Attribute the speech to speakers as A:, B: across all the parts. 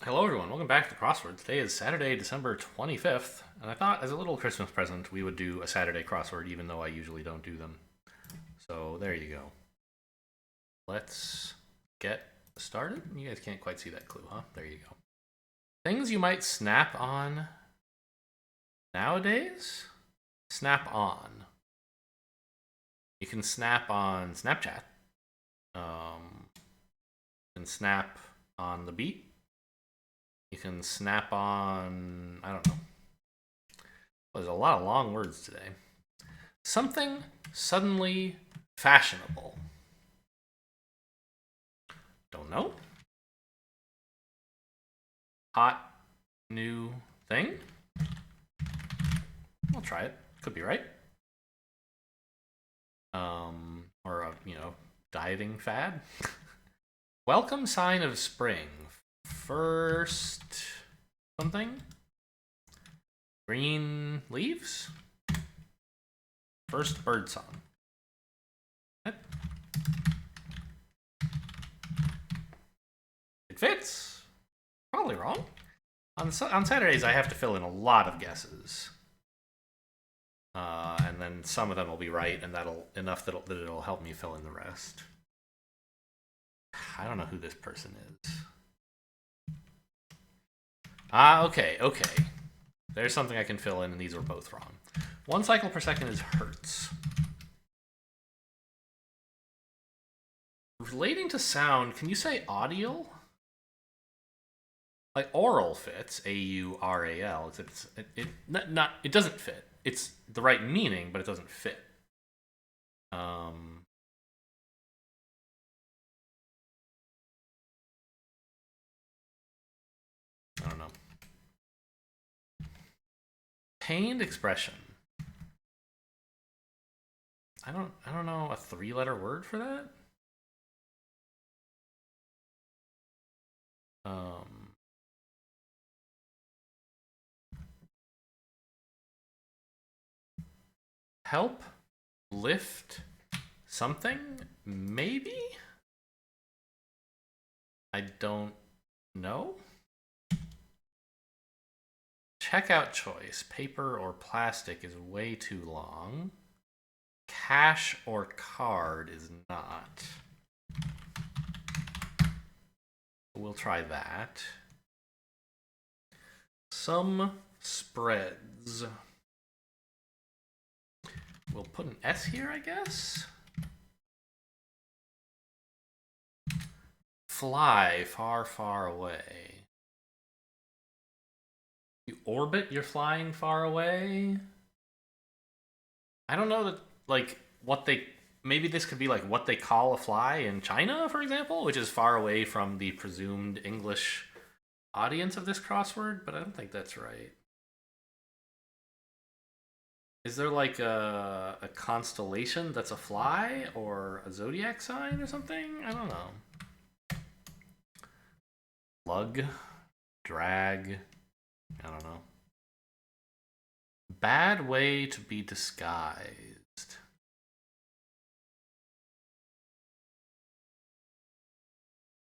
A: Hello, everyone. Welcome back to Crossword. Today is Saturday, December 25th, and I thought as a little Christmas present we would do a Saturday crossword, even though I usually don't do them. So there you go. Let's get started. You guys can't quite see that clue, huh? There you go. Things you might snap on nowadays? Snap on. You can snap on Snapchat. You can snap on the beat. You can snap on, I don't know. There's a lot of long words today. Something suddenly fashionable. Don't know. Hot new thing. I'll try it. Could be right. Or a, dieting fad. Welcome sign of spring. First something. Green leaves. First bird song. It fits. Probably wrong. On Saturdays, I have to fill in a lot of guesses. And then some of them will be right, and that'll it'll help me fill in the rest. I don't know who this person is. Okay. There's something I can fill in, and these are both wrong. 1 cycle per second is hertz. Relating to sound, can you say audial? Like aural fits, A-U-R-A-L. It doesn't fit. It's the right meaning, but it doesn't fit. I don't know. Pained expression. I don't know a 3-letter word for that. Help lift something? Maybe? I don't know. Checkout choice. Paper or plastic is way too long. Cash or card is not. We'll try that. Some spreads. We'll put an S here, I guess. Fly far, far away. You orbit, you're flying far away. I don't know that, like, maybe this could be like what they call a fly in China, for example, which is far away from the presumed English audience of this crossword, but I don't think that's right. Is there like a constellation that's a fly or a zodiac sign or something? I don't know. Lug, drag, I don't know. Bad way to be disguised.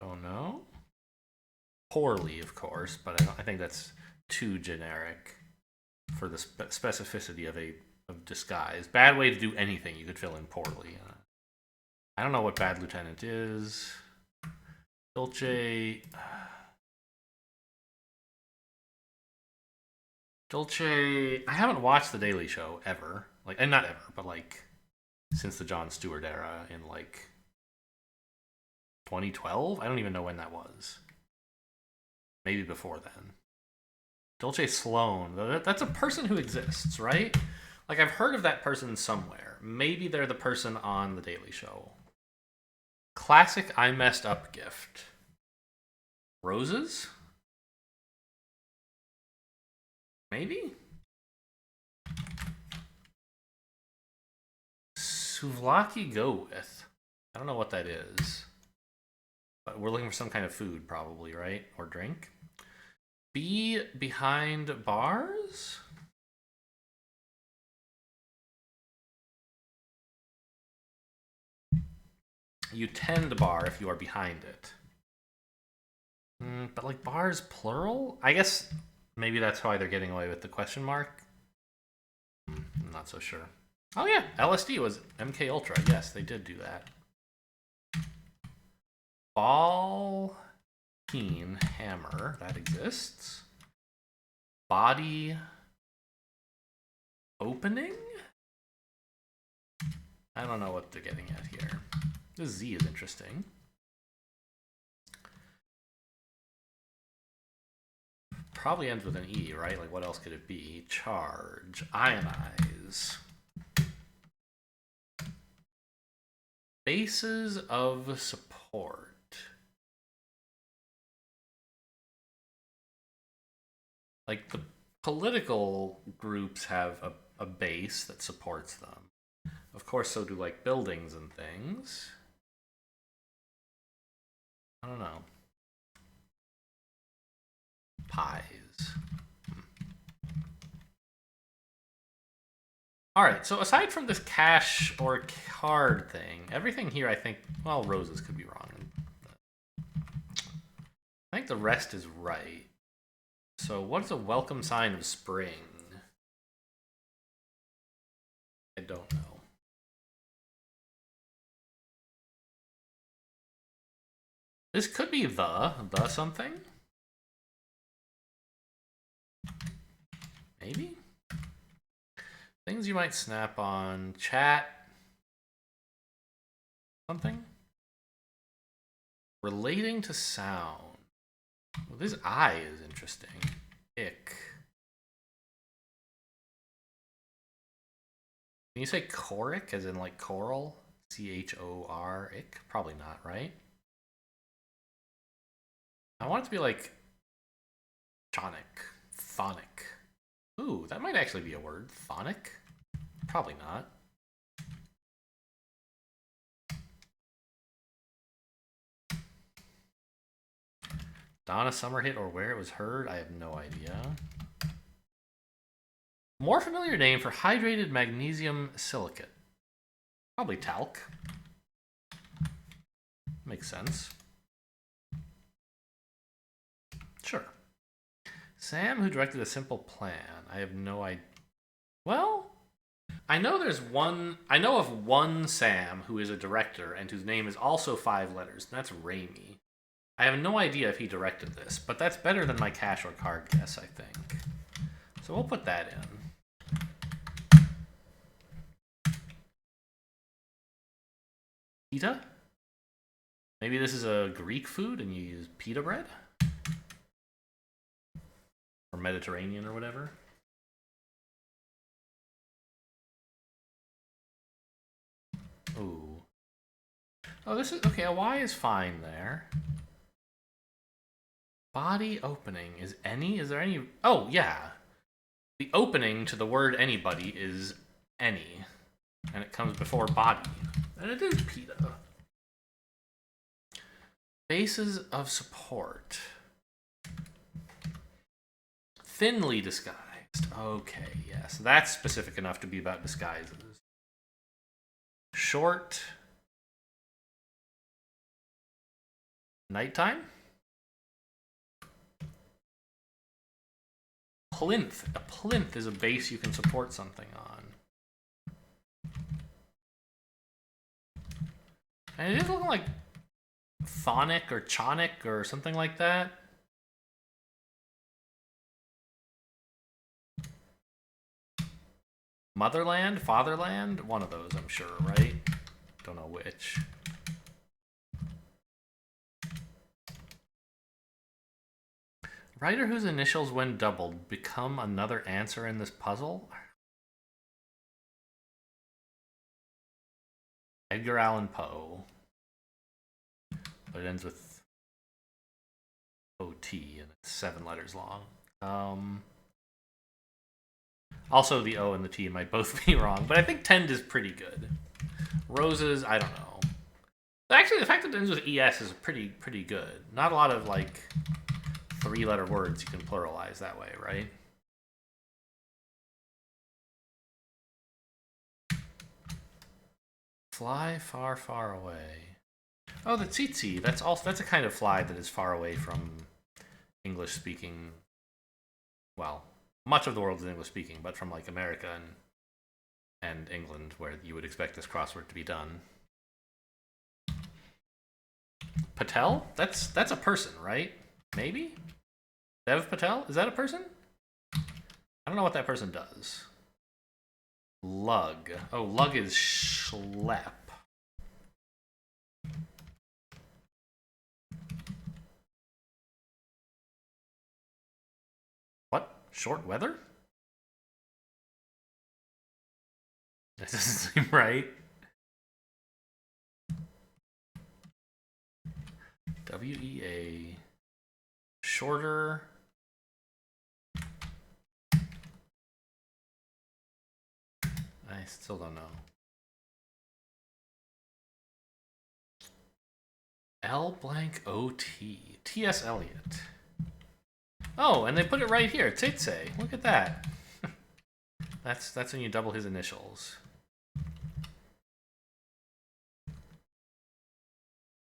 A: Oh no. Poorly, of course, but I think that's too generic for the specificity of disguise. Bad way to do anything you could fill in poorly. I don't know what bad lieutenant is. Dolce. I haven't watched The Daily Show ever. And not ever, but since the Jon Stewart era in 2012. I don't even know when that was. Maybe before then. Dolce Sloan. That's a person who exists, right? I've heard of that person somewhere. Maybe they're the person on The Daily Show. Classic I messed up gift. Roses? Maybe? Souvlaki go with. I don't know what that is. But we're looking for some kind of food, probably, right? Or drink. Be behind bars? You tend bar if you are behind it. But like bars plural? I guess maybe that's why they're getting away with the question mark. I'm not so sure. Oh yeah, LSD was MK Ultra. Yes, they did do that. Ball peen hammer, that exists. Body opening? I don't know what they're getting at here. This Z is interesting. Probably ends with an E, right? Like, what else could it be? Charge. Ionize. Bases of support. Like, the political groups have a base that supports them. Of course, so do, like, buildings and things. I don't know. Pies. All right, so aside from this cash or card thing, everything here I think, well, roses could be wrong. I think the rest is right. So what's a welcome sign of spring? I don't know. This could be the something. Maybe? Things you might snap on. Chat. Something? Relating to sound. Well, this I is interesting. Ick. Can you say choric as in like choral? C-H-O-R, ick? Probably not, right? I want it to be like chonic, phonic. Ooh, that might actually be a word. Phonic? Probably not. Donna Summer hit or where it was heard? I have no idea. More familiar name for hydrated magnesium silicate. Probably talc. Makes sense. Sure. Sam, who directed A Simple Plan. I have no idea. Well, I know there's one. I know of one Sam who is a director and whose name is also 5 letters, and that's Raimi. I have no idea if he directed this, but that's better than my cash or card guess, I think. So we'll put that in. Pita? Maybe this is a Greek food and you use pita bread? Or Mediterranean or whatever. Ooh. Oh, this is okay. A Y is fine there. Body opening is any? Is there any? Oh, yeah. The opening to the word anybody is any, and it comes before body, and it is pita. Bases of support. Thinly disguised. Okay, yes. That's specific enough to be about disguises. Short. Nighttime? Plinth. A plinth is a base you can support something on. And it is looking like phonic or chonic or something like that. Motherland? Fatherland? One of those, I'm sure, right? Don't know which. Writer whose initials, when doubled, become another answer in this puzzle? Edgar Allan Poe. But it ends with O-T, and it's 7 letters long. Also, the O and the T might both be wrong, but I think Tend is pretty good. Roses, I don't know. Actually, the fact that it ends with ES is pretty good. Not a lot of, like, 3-letter words you can pluralize that way, right? Fly far, far away. Oh, the tsetse. That's a kind of fly that is far away from English speaking, well, much of the world is English speaking, but from like America and England, where you would expect this crossword to be done. Patel? That's a person, right? Maybe? Dev Patel? Is that a person? I don't know what that person does. Lug. Oh, lug is schlep. What? Short weather? That doesn't seem right. WEA. Shorter. I still don't know. L blank OT. T.S. Eliot. Oh, and they put it right here. Tsetse. Look at that. That's when you double his initials.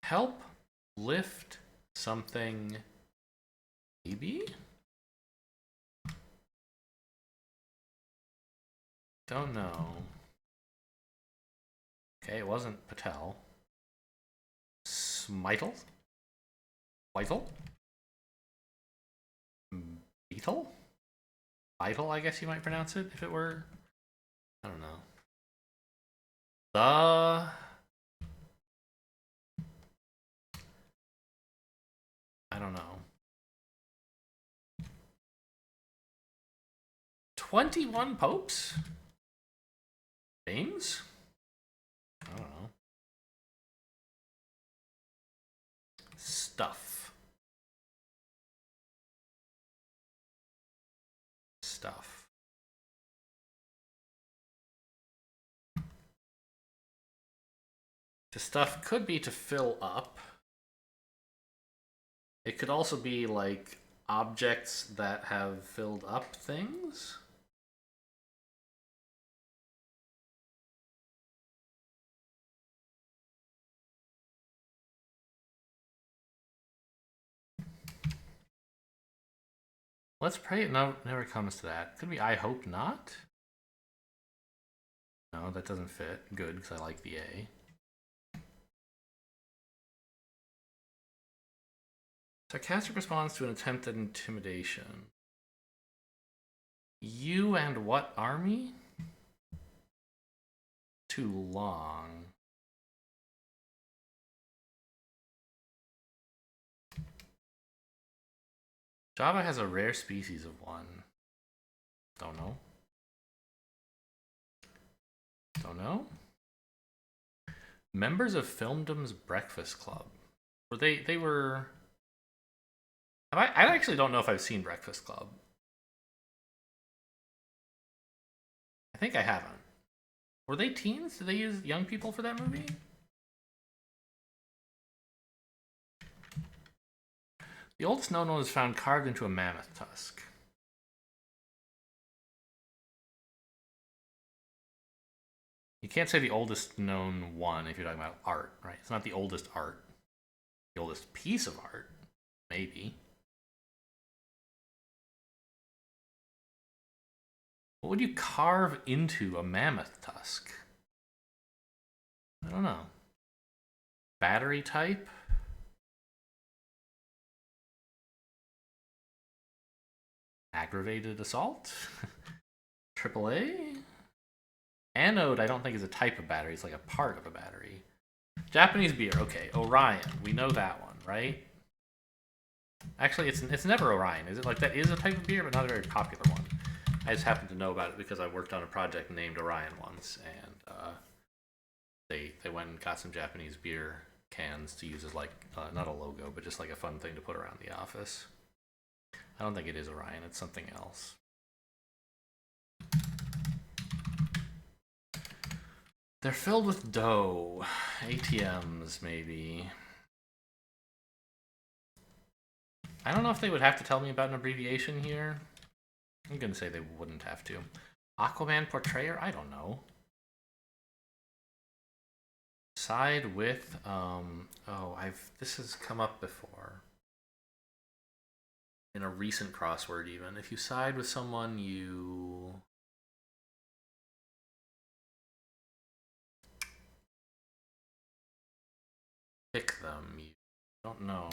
A: Help lift something. Maybe? Don't know. Okay, it wasn't Patel. Smitel? Whitel? Beetle? Vital, I guess you might pronounce it if it were. I don't know. I don't know. 21 popes? James? I don't know. Stuff. Stuff. To stuff could be to fill up. It could also be like objects that have filled up things. Let's pray it never comes to that. Could be I hope not. No, that doesn't fit. Good, because I like the A. Sarcastic response to an attempt at intimidation. You and what army? Too long. Java has a rare species of one. Don't know. Don't know. Members of Filmdom's Breakfast Club. They were. I actually don't know if I've seen Breakfast Club. I think I haven't. Were they teens? Did they use young people for that movie? The oldest known one was found carved into a mammoth tusk. You can't say the oldest known one if you're talking about art, right? It's not the oldest art. The oldest piece of art, maybe. What would you carve into a mammoth tusk? I don't know. Battery type? Aggravated assault? AAA? Anode, I don't think is a type of battery. It's like a part of a battery. Japanese beer. Okay, Orion. We know that one, right? Actually, it's never Orion. Is it? Like, that is a type of beer, but not a very popular one. I just happen to know about it because I worked on a project named Orion once, and they went and got some Japanese beer cans to use as like not a logo, but just like a fun thing to put around the office. I don't think it is Orion. It's something else. They're filled with dough. ATMs, maybe. I don't know if they would have to tell me about an abbreviation here. I'm gonna say they wouldn't have to. Aquaman Portrayer? I don't know. Side with, oh, this has come up before. in a recent crossword even. If you side with someone, you pick them. You don't know.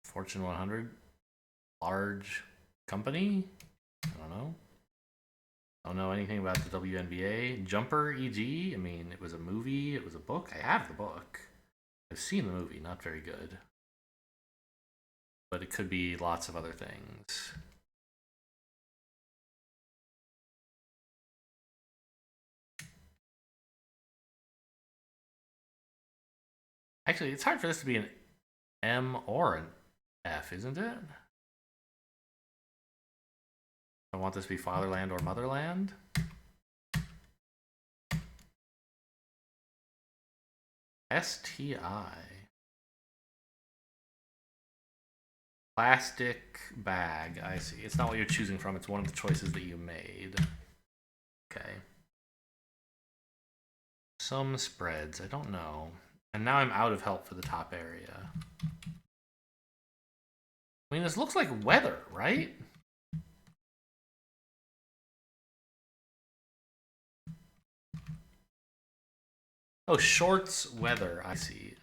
A: Fortune 100? Large company? I don't know. Don't know anything about the WNBA. Jumper, e.g. I mean, it was a movie, it was a book. I have the book. I've seen the movie, not very good. But it could be lots of other things. Actually, it's hard for this to be an M or an F, isn't it? I want this to be fatherland or motherland. STI. Plastic bag. I see. It's not what you're choosing from. It's one of the choices that you made. Okay. Some spreads. I don't know. And now I'm out of help for the top area. I mean, this looks like weather, right? Oh, shorts weather. I see.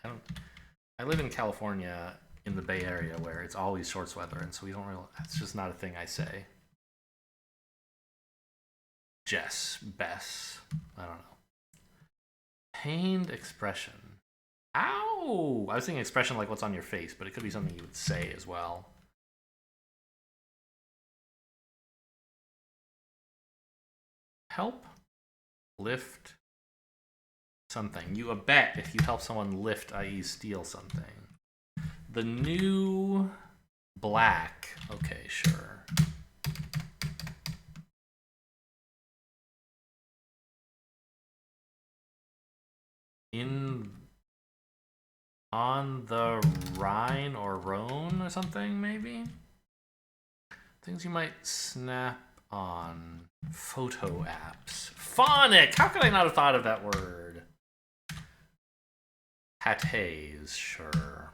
A: I live in California in the Bay Area where it's always shorts weather, and so we don't really. It's just not a thing I say. Jess, Bess. I don't know. Pained expression. Ow! I was thinking expression like what's on your face, but it could be something you would say as well. Help, lift, something. You abet if you help someone lift, i.e. steal something. The new black. Okay, sure. On the Rhine or Rhone or something, maybe? Things you might snap on. Photo apps. Phonic! How could I not have thought of that word? Pates, sure.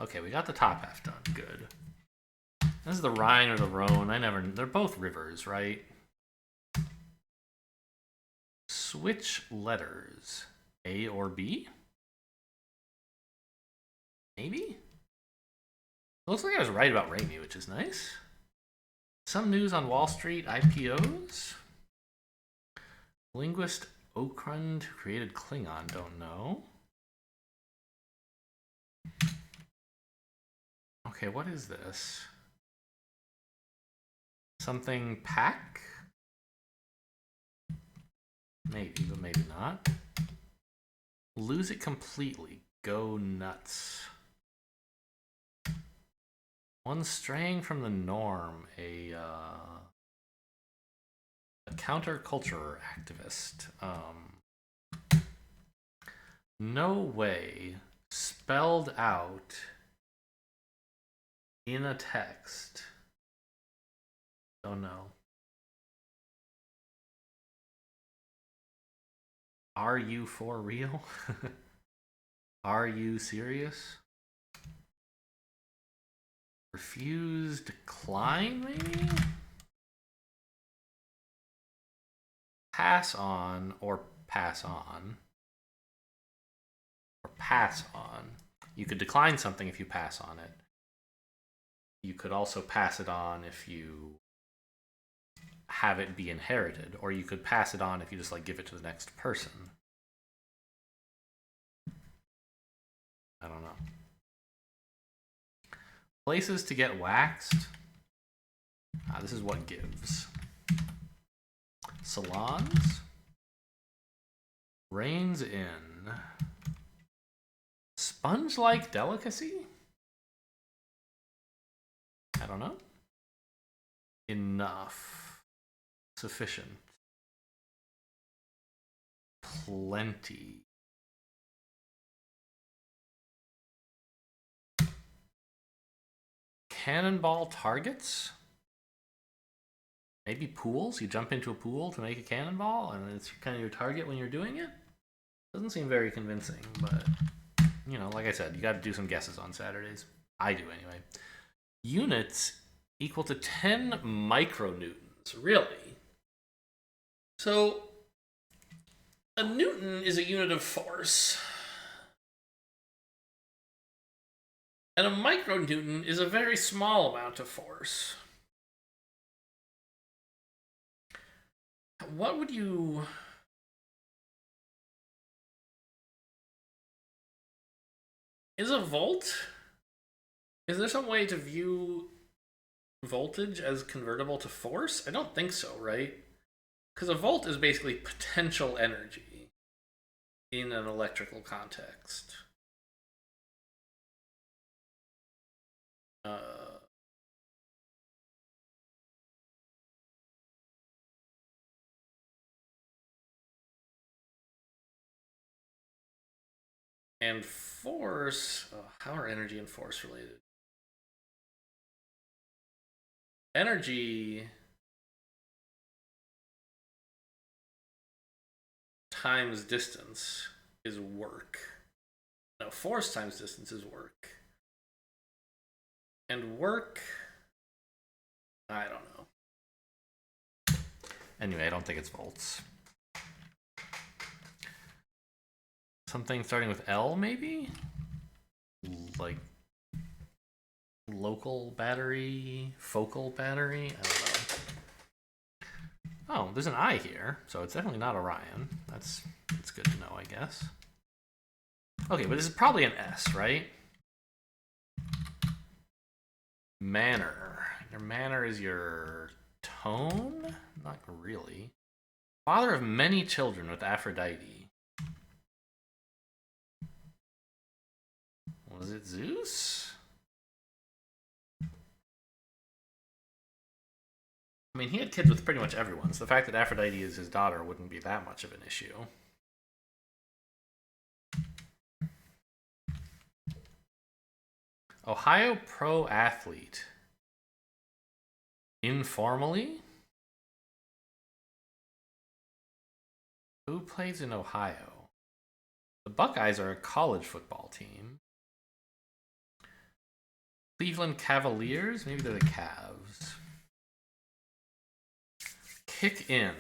A: Okay, we got the top half done. Good. This is the Rhine or the Rhone. They're both rivers, right? Switch letters. A or B? Maybe? It looks like I was right about Raimi, which is nice. Some news on Wall Street IPOs? Linguist Okrund, who created Klingon, don't know. Okay, what is this? Something pack? Maybe, but maybe not. Lose it completely. Go nuts. One straying from the norm. A counterculture activist. No way. Spelled out in a text. Don't know. Are you for real? Are you serious? Refuse, decline, maybe? Pass on or pass on. Or pass on. You could decline something if you pass on it. You could also pass it on if you have it be inherited, or you could pass it on if you just like give it to the next person. I don't know. Places to get waxed. This is what gives. Salons. Reigns in. Sponge-like delicacy? I don't know. Enough. Sufficient. Plenty. Cannonball targets? Maybe pools? You jump into a pool to make a cannonball and it's kind of your target when you're doing it? Doesn't seem very convincing, but you know, like I said, you got to do some guesses on Saturdays. I do anyway. Units equal to 10 micronewtons. Really? So, a newton is a unit of force. And a micronewton is a very small amount of force. What would you... Is a volt... Is there some way to view voltage as convertible to force? I don't think so, right? Because a volt is basically potential energy in an electrical context. And force... Oh, how are energy and force related? Energy times distance is work. No, force times distance is work. And work... I don't know. Anyway, I don't think it's volts. Something starting with L, maybe? Like local battery, focal battery? I don't know. Oh, there's an I here, so it's definitely not Orion. That's good to know, I guess. Okay, but this is probably an S, right? Manner. Your manner is your tone? Not really. Father of many children with Aphrodite. Was it Zeus? I mean, he had kids with pretty much everyone, so the fact that Aphrodite is his daughter wouldn't be that much of an issue. Ohio pro athlete. Informally? Who plays in Ohio? The Buckeyes are a college football team. Cleveland Cavaliers? Maybe they're the Cavs. Kick in.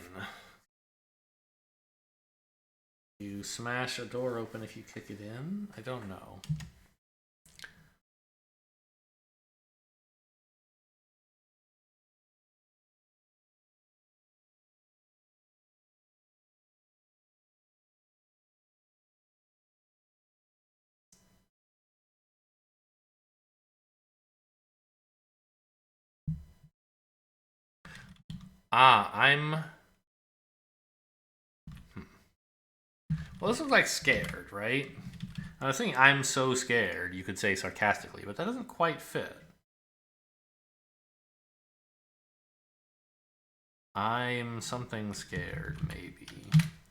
A: You smash a door open if you kick it in? I don't know. I'm... Well, this looks like scared, right? I was thinking I'm so scared, you could say sarcastically, but that doesn't quite fit. I'm something scared, maybe.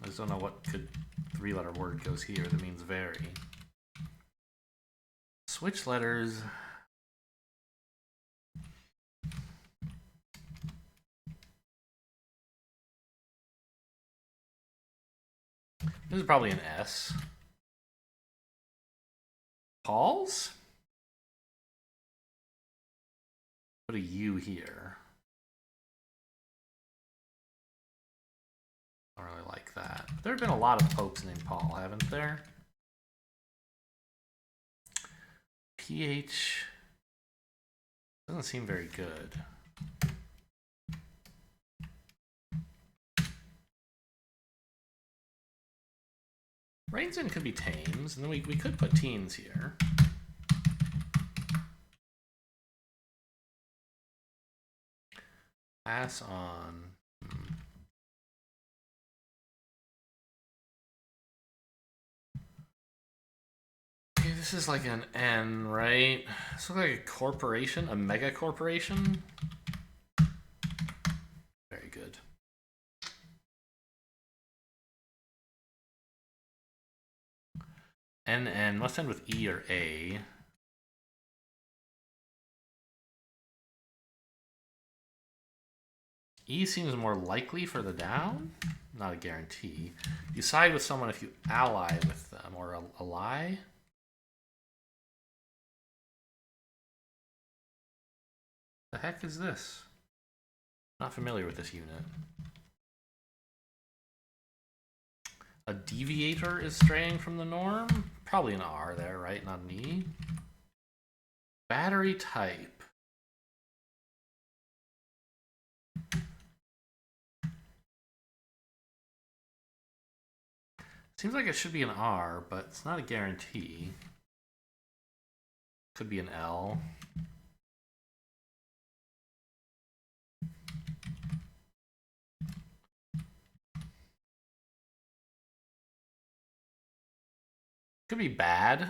A: I just don't know what three-letter word goes here that means very. Switch letters. This is probably an S. Paul's? Put a U here. I don't really like that. There have been a lot of popes named Paul, haven't there? PH doesn't seem very good. Rainsin could be Thames, and then we could put teens here. Pass on. Okay, this is like an N, right? This looks like a corporation, a mega corporation. Very good. NN must end with E or A. E seems more likely for the down. Not a guarantee. You side with someone if you ally with them, or ally. The heck is this? Not familiar with this unit. A deviator is straying from the norm? Probably an R there, right? Not an E. Battery type. Seems like it should be an R, but it's not a guarantee. Could be an L. Could be bad.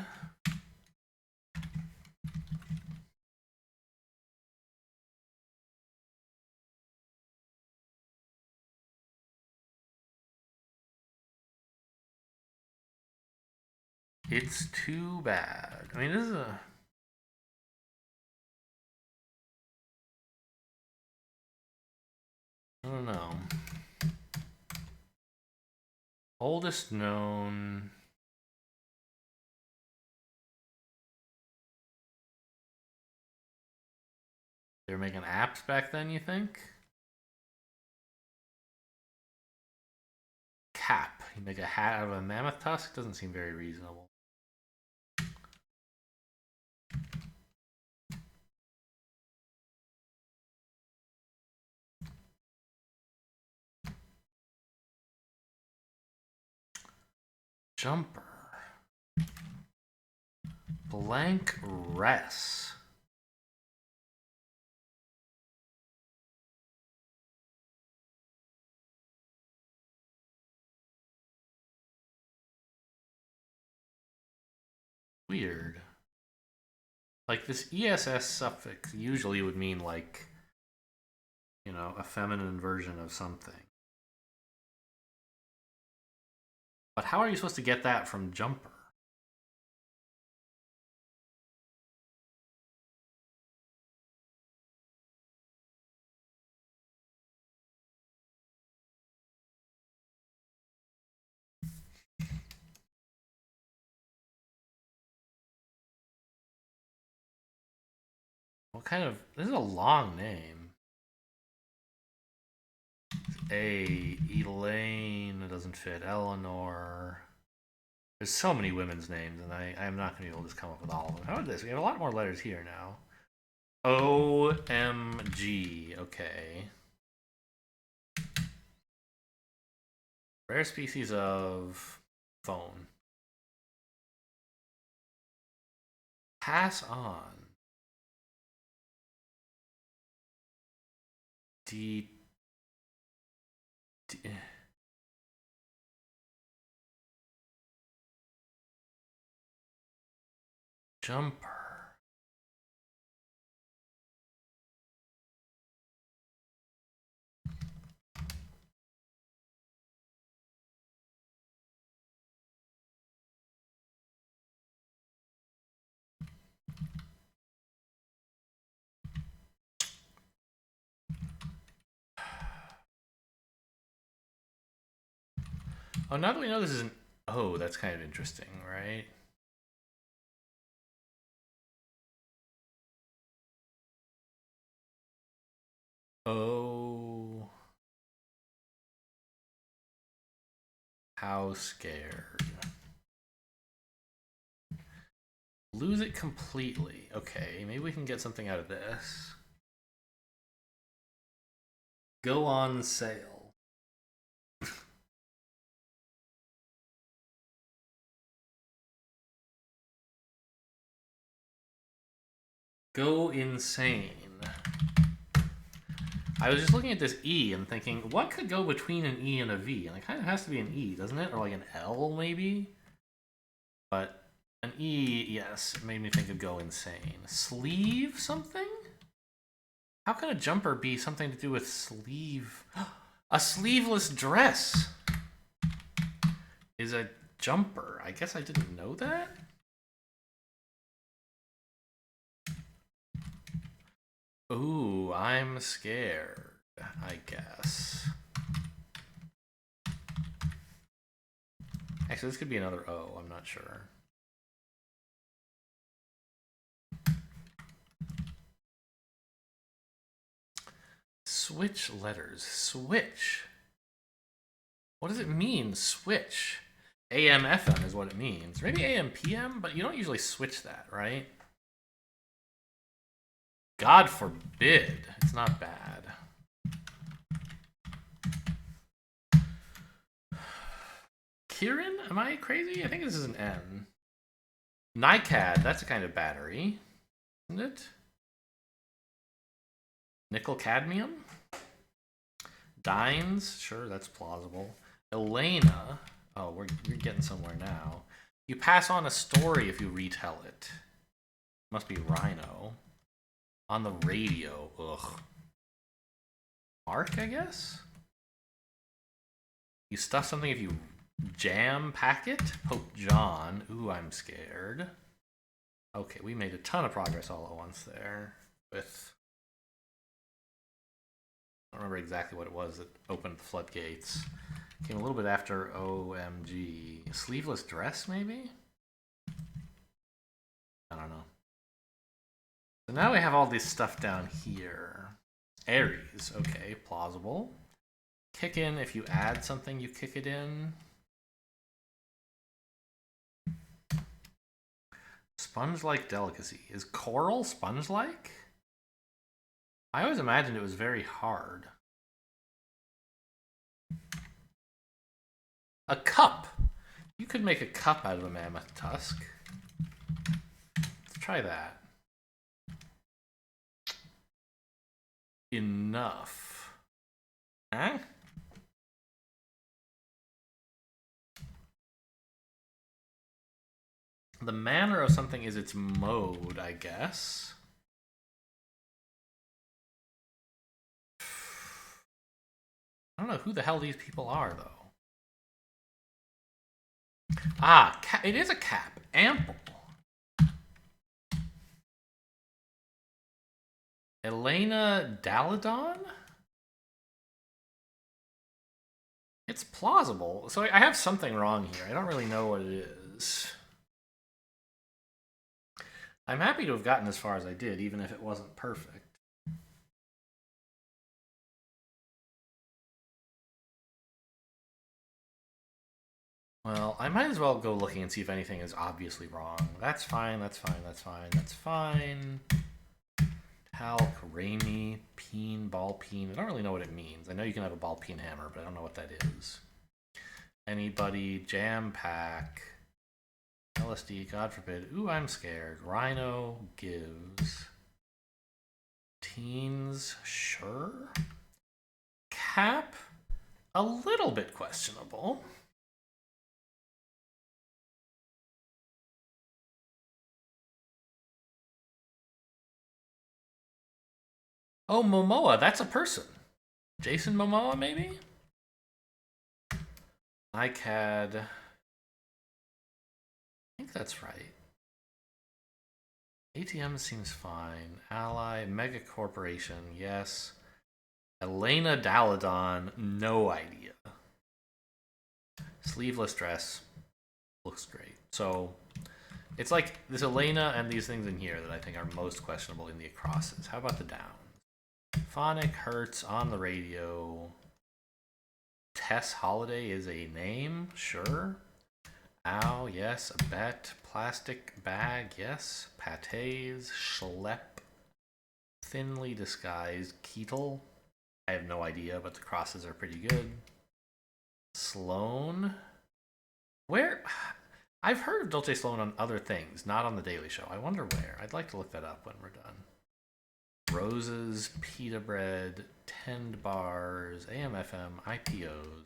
A: It's too bad. I mean, this is a... I don't know. Oldest known... They were making apps back then, you think? Cap. You make a hat out of a mammoth tusk? Doesn't seem very reasonable. Jumper. Blank res. Weird. Like, this ESS suffix usually would mean, like, you know, a feminine version of something. But how are you supposed to get that from jumper? What kind of... This is a long name. A. Elaine. It doesn't fit. Eleanor. There's so many women's names, and I am not going to be able to just come up with all of them. How is this? We have a lot more letters here now. OMG. Okay. Rare species of phone. Pass on. D. Jumper. Oh, now that we know this is an O, that's kind of interesting, right? Oh. How scared. Lose it completely. Okay, maybe we can get something out of this. Go on sale. Go insane. I was just looking at this E and thinking, what could go between an E and a V? And it kind of has to be an E, doesn't it? Or like an L, maybe? But an E, yes, it made me think of go insane. Sleeve something? How can a jumper be something to do with sleeve? A sleeveless dress is a jumper. I guess I didn't know that. Ooh, I'm scared, I guess. Actually, this could be another O, I'm not sure. Switch letters. Switch. What does it mean, switch? AM, FM is what it means. Maybe AM, PM, but you don't usually switch that, right? God forbid. It's not bad. Kieran? Am I crazy? I think this is an N. NiCad, that's a kind of battery, isn't it? Nickel cadmium? Dines? Sure, that's plausible. Elena. Oh, you're getting somewhere now. You pass on a story if you retell it. Must be Rhino. On the radio. Ugh. Mark, I guess? You stuff something if you jam pack it? Pope John. Ooh, I'm scared. Okay, we made a ton of progress all at once there. With... I don't remember exactly what it was that opened the floodgates. Came a little bit after OMG. Sleeveless dress, maybe? I don't know. So now we have all this stuff down here. Aries, okay, plausible. Kick in, if you add something, you kick it in. Sponge-like delicacy. Is coral sponge-like? I always imagined it was very hard. A cup. You could make a cup out of a mammoth tusk. Let's try that. Enough. Huh? The manner of something is its mode, I guess. I don't know who the hell these people are, though. Ah, it is a cap. Ample. Elena Daladon? It's plausible. So I have something wrong here. I don't really know what it is. I'm happy to have gotten as far as I did, even if it wasn't perfect. Well, I might as well go looking and see if anything is obviously wrong. That's fine, that's fine, that's fine, that's fine. Talc, Ramey, peen, ball peen. I don't really know what it means. I know you can have a ball peen hammer, but I don't know what that is. Anybody, jam pack, LSD, God forbid. Ooh, I'm scared. Rhino gives. Teens, sure. Cap, a little bit questionable. Oh, Momoa, that's a person. Jason Momoa, maybe? iCAD. I think that's right. ATM seems fine. Ally, Mega Corporation, yes. Elena Daladon, no idea. Sleeveless dress, looks great. So it's like this Elena and these things in here that I think are most questionable in the acrosses. How about the downs? Phonic, Hertz, on the radio. Tess Holiday is a name, sure. Ow, yes. A bet. Plastic bag, yes. Patés. Schlepp. Thinly disguised. Keetle. I have no idea, but the crosses are pretty good. Sloan. Where? I've heard of Dolce Sloan on other things, not on The Daily Show. I wonder where. I'd like to look that up when we're done. Roses, pita bread, tend bars, AM, FM, IPOs.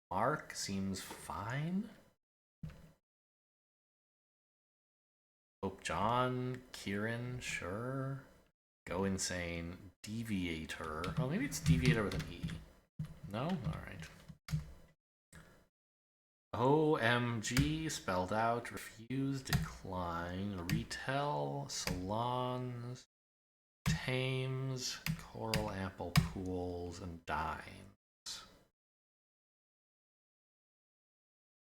A: Mark seems fine. Pope John, Kieran, sure. Go insane. Deviator. Oh, maybe it's deviator with an E. No? Alright. OMG, spelled out, refuse, decline, retell, salons, Thames, coral ample pools, and dines.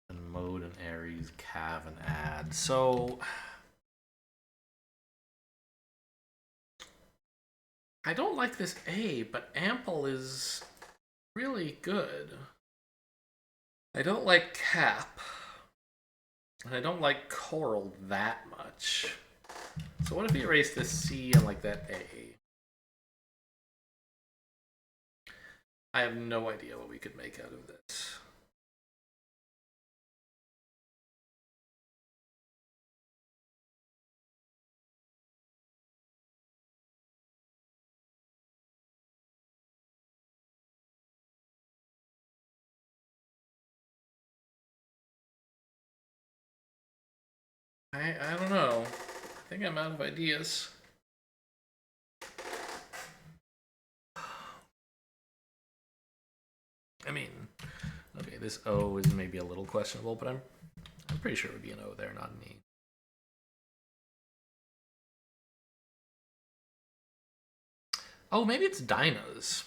A: And mode and Aries, cav and add. So I don't like this A, but ample is really good. I don't like cap. And I don't like coral that much. So what if we erase this C and like that A? I have no idea what we could make out of this. I don't know. I think I'm out of ideas. I mean, okay, this O is maybe a little questionable, but I'm pretty sure it would be an O there, not an E. Oh, maybe it's Dinah's.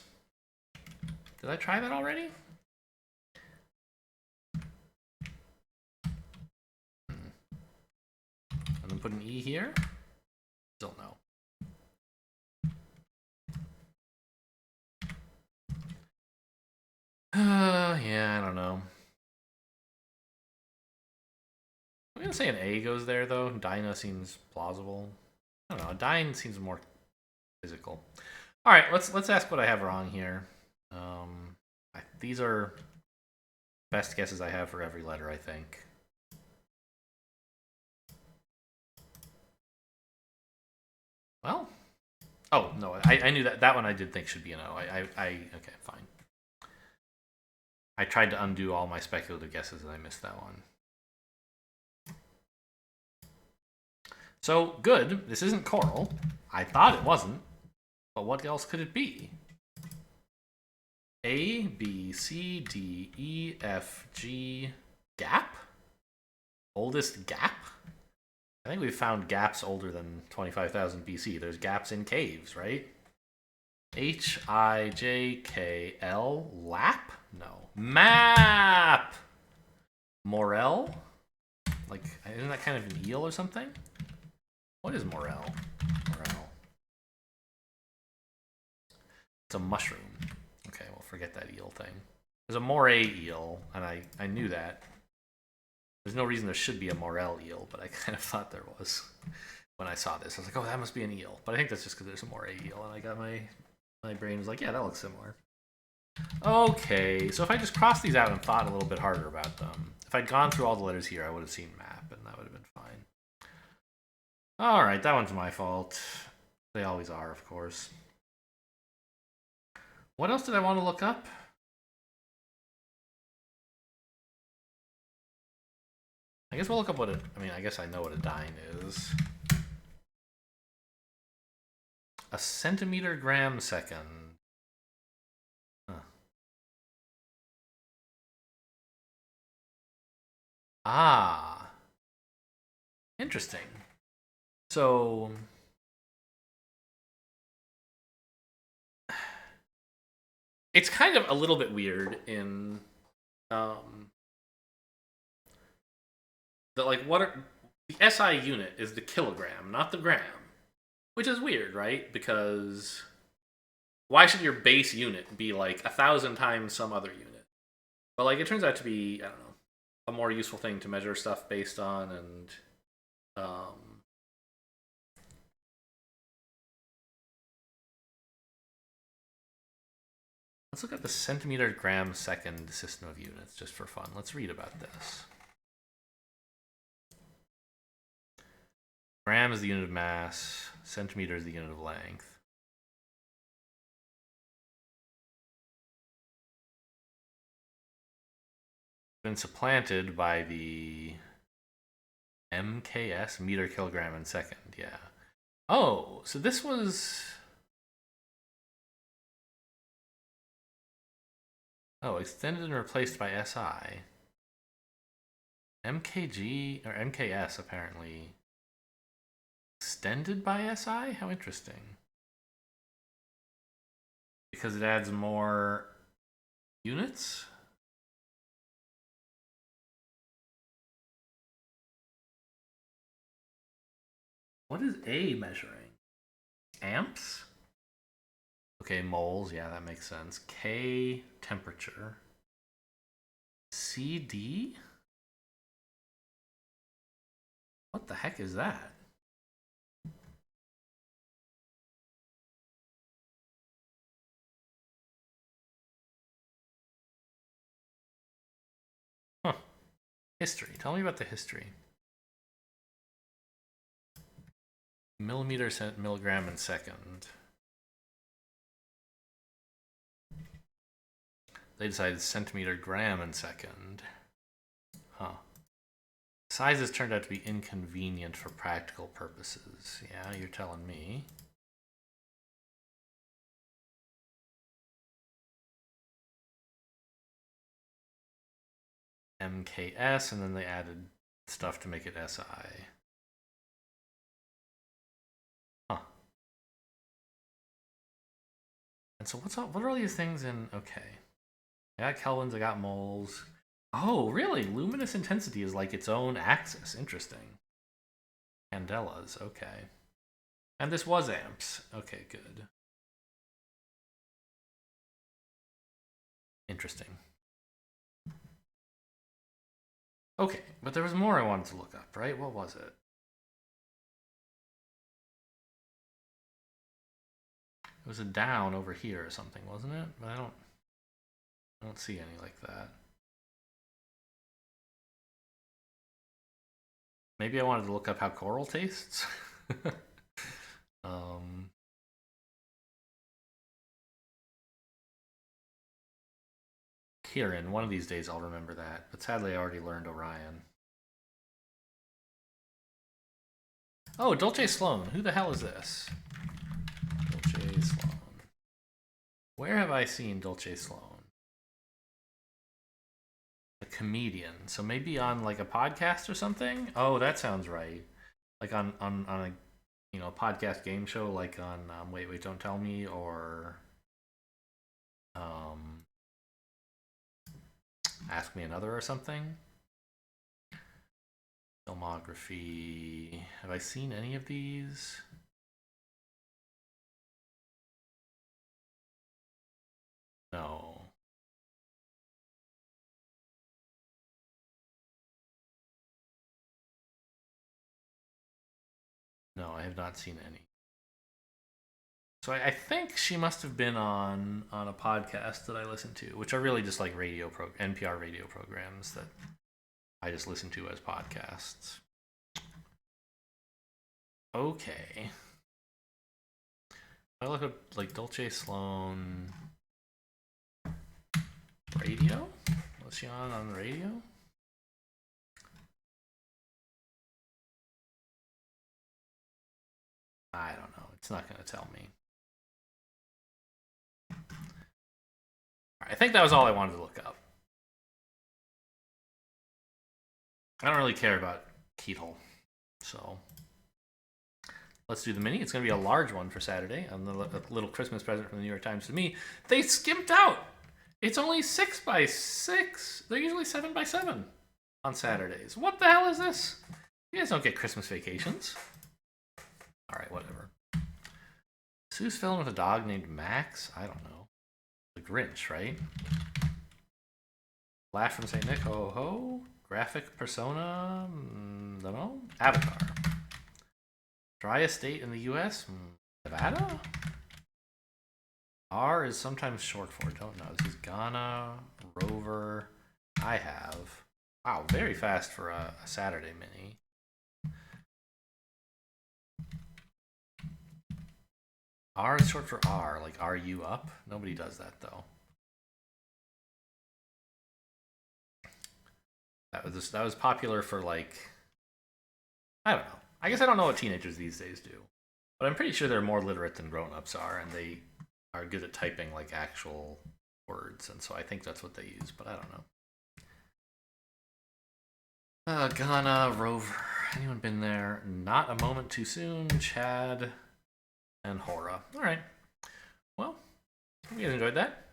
A: Did I try that already? And then put an E here? Still no. Yeah, I don't know. I'm gonna say an A goes there though. Dinah seems plausible. I don't know. Dine seems more physical. All right, let's ask what I have wrong here. These are best guesses I have for every letter, I think. Well, oh no, I knew that one I did think should be an O. Okay, fine. I tried to undo all my speculative guesses and I missed that one. So good. This isn't coral. I thought it wasn't, but what else could it be? A, B, C, D, E, F, G, gap? Oldest gap? I think we've found gaps older than 25,000 BC. There's gaps in caves, right? H, I, J, K, L, lap? No. Map! Morel? Like, isn't that kind of an eel or something? What is morel? Morel. It's a mushroom. Okay, well, forget that eel thing. There's a moray eel, and I knew that. There's no reason there should be a morel eel, but I kind of thought there was when I saw this. I was like, oh, that must be an eel. But I think that's just because there's a moray eel, and I got my brain was like, yeah, that looks similar. Okay, so if I just crossed these out and thought a little bit harder about them, if I'd gone through all the letters here, I would have seen map, and that would have been fine. All right, that one's my fault. They always are, of course. What else did I want to look up? I guess we'll look up what I guess I know what a dyne is. A centimeter gram second. Huh. Ah. Interesting. So it's kind of a little bit weird in that like the SI unit is the kilogram, not the gram. Which is weird, right? Because why should your base unit be like 1,000 times some other unit? But like it turns out to be, I don't know, a more useful thing to measure stuff based on, and let's look at the centimeter gram second system of units just for fun. Let's read about this. Gram is the unit of mass, centimeter is the unit of length. Been supplanted by the MKS, meter, kilogram, and second, yeah. Oh, so this was... Oh, extended and replaced by SI. MKG, or MKS, apparently. Extended by SI? How interesting. Because it adds more units? What is A measuring? Amps? Okay, moles. Yeah, that makes sense. K, temperature. CD? What the heck is that? Huh. History. Tell me about the history. Millimeter, milligram, and second. They decided centimeter, gram, and second. Huh. Sizes turned out to be inconvenient for practical purposes. Yeah, you're telling me. MKS, and then they added stuff to make it SI. Huh. And so what are all these things in? Okay. I got kelvins, I got moles. Oh, really? Luminous intensity is like its own axis. Interesting. Candelas, okay. And this was amps. Okay, good. Interesting. Okay, but there was more I wanted to look up, right? What was it? It was a down over here or something, wasn't it? But I don't see any like that. Maybe I wanted to look up how coral tastes. Kieran, one of these days I'll remember that, but sadly I already learned Orion. Oh, Dolce Sloan. Who the hell is this? Dolce Sloan. Where have I seen Dolce Sloan? A comedian. So maybe on like a podcast or something? Oh, that sounds right. Like on a podcast game show like on Wait Don't Tell Me or Ask Me Another or something. Filmography. Have I seen any of these? No. No, I have not seen any. So I think she must have been on a podcast that I listen to, which are really just like NPR radio programs that I just listen to as podcasts. Okay. I look up like Dolce Sloan radio. Was she on the radio? I don't know. It's not going to tell me. I think that was all I wanted to look up. I don't really care about Keetle, so let's do the mini. It's going to be a large one for Saturday. A little Christmas present from the New York Times to me. They skimped out. It's only 6 by 6. They're usually 7 by 7 on Saturdays. What the hell is this? You guys don't get Christmas vacations. All right, whatever. Seuss villain with a dog named Max? I don't know. The Grinch, right? Laugh from St. Nick, ho ho. Graphic persona, don't know. Avatar. Driest state in the US? Nevada? R is sometimes short for, don't know. This is Ghana, Rover. I have. Wow, very fast for a Saturday mini. R is short for R, like are you up? Nobody does that though. That was popular for like, I don't know. I guess I don't know what teenagers these days do, but I'm pretty sure they're more literate than grown-ups are, and they are good at typing like actual words, and so I think that's what they use, but I don't know. Ghana, Rover. Anyone been there? Not a moment too soon. Chad and Hora. All right. Well, hope you guys enjoyed that.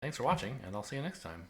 A: Thanks for watching, and I'll see you next time.